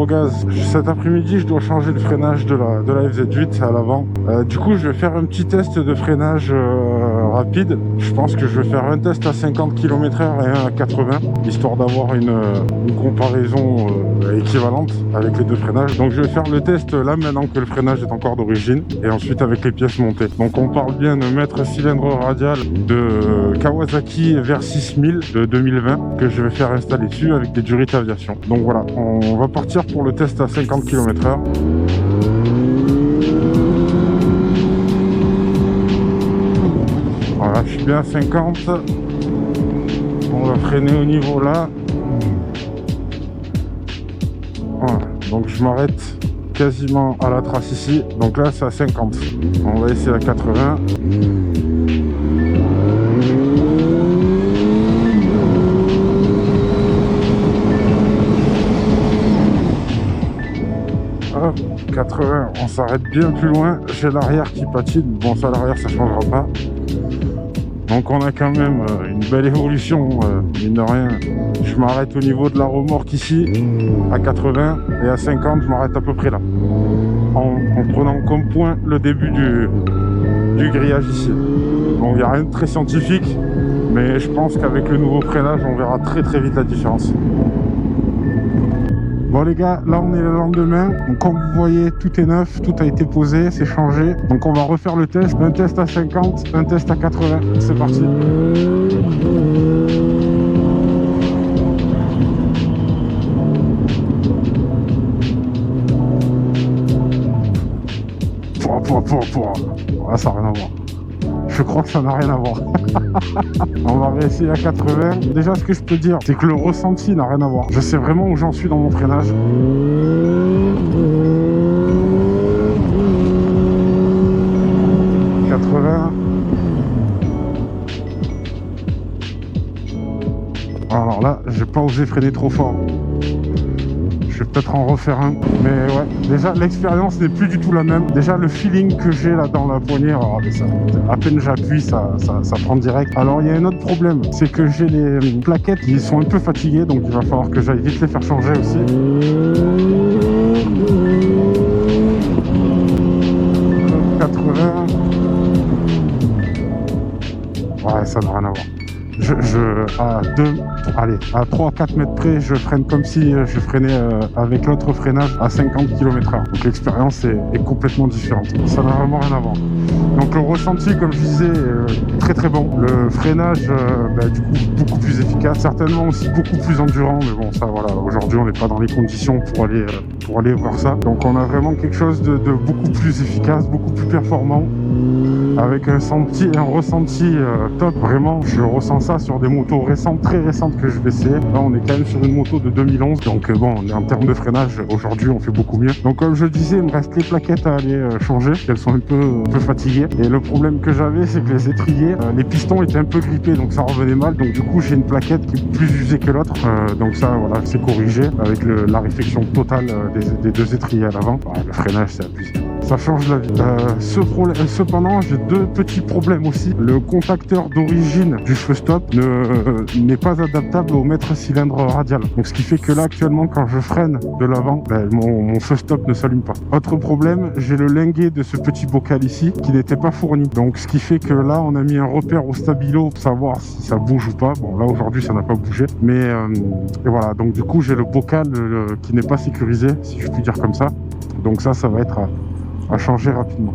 au gaz. Cet après-midi, je dois changer le freinage de la FZ8 à l'avant. Du coup, je vais faire un petit test de freinage rapide. Je pense que je vais faire un test à 50 km/h et un à 80, histoire d'avoir une comparaison équivalente avec les deux freinages. Donc je vais faire le test là maintenant que le freinage est encore d'origine, et ensuite avec les pièces montées. Donc on parle bien de mètre cylindre radial de Kawasaki VR6000 de 2020 que je vais faire installer dessus avec des Durit Aviation. Donc voilà, on va partir pour le test à 50 km/h. Voilà, je suis bien à 50. On va freiner au niveau là. Voilà, donc je m'arrête quasiment à la trace ici. Donc là c'est à 50. On va essayer à 80. Hop, 80, on s'arrête bien plus loin. J'ai l'arrière qui patine. Bon, ça, l'arrière, ça changera pas. Donc, on a quand même une belle évolution, mine de rien. Je m'arrête au niveau de la remorque ici, à 80, et à 50, je m'arrête à peu près là. En prenant comme point le début du grillage ici. Bon, il n'y a rien de très scientifique, mais je pense qu'avec le nouveau freinage, on verra très très vite la différence. Bon les gars, là on est le lendemain, donc comme vous voyez tout est neuf, tout a été posé, c'est changé. Donc on va refaire le test, un test à 50, un test à 80, c'est parti. Ah, ça n'a rien à voir. Je crois que ça n'a rien à voir. On va réessayer à 80. Déjà, ce que je peux dire, c'est que le ressenti n'a rien à voir. Je sais vraiment où j'en suis dans mon freinage. Alors là, j'ai pas osé freiner trop fort. Je vais peut-être en refaire un, mais ouais, déjà l'expérience n'est plus du tout la même. Déjà le feeling que j'ai là dans la poignée, regardez ça, à peine j'appuie, ça prend direct. Alors il y a un autre problème, c'est que j'ai les plaquettes qui sont un peu fatiguées, donc il va falloir que j'aille vite les faire changer aussi. Ouais, ça n'a rien à voir. À 3-4 mètres près, je freine comme si je freinais avec l'autre freinage à 50 km/h. Donc l'expérience est complètement différente. Ça n'a vraiment rien à voir. Donc le ressenti, comme je disais, est très très bon. Le freinage, du coup, beaucoup plus efficace. Certainement aussi beaucoup plus endurant. Mais bon, ça voilà, aujourd'hui on n'est pas dans les conditions pour aller voir ça. Donc on a vraiment quelque chose de beaucoup plus efficace, beaucoup plus performant. Avec un ressenti top. Vraiment, je ressens ça sur des motos récentes, très récentes que je vais essayer. Là, on est quand même sur une moto de 2011. Donc bon, en termes de freinage, aujourd'hui, on fait beaucoup mieux. Donc comme je disais, il me reste les plaquettes à aller changer. Elles sont un peu fatiguées. Et le problème que j'avais, c'est que les étriers, les pistons étaient un peu grippés, donc ça revenait mal. Donc du coup, j'ai une plaquette qui est plus usée que l'autre. Donc ça, voilà, c'est corrigé avec la réflexion totale des deux étriers à l'avant. Le freinage, c'est abusé. Ça change la vie. Cependant, j'ai deux petits problèmes aussi. Le contacteur d'origine du feu stop n'est pas adaptable au mètre cylindre radial. Donc ce qui fait que là actuellement, quand je freine de l'avant, mon feu stop ne s'allume pas. Autre problème, j'ai le linguet de ce petit bocal ici qui n'était pas fourni. Donc ce qui fait que là, on a mis un repère au stabilo pour savoir si ça bouge ou pas. Bon là aujourd'hui, ça n'a pas bougé. Mais et voilà, donc du coup, j'ai le bocal qui n'est pas sécurisé, si je puis dire comme ça. Donc ça va être à changer rapidement.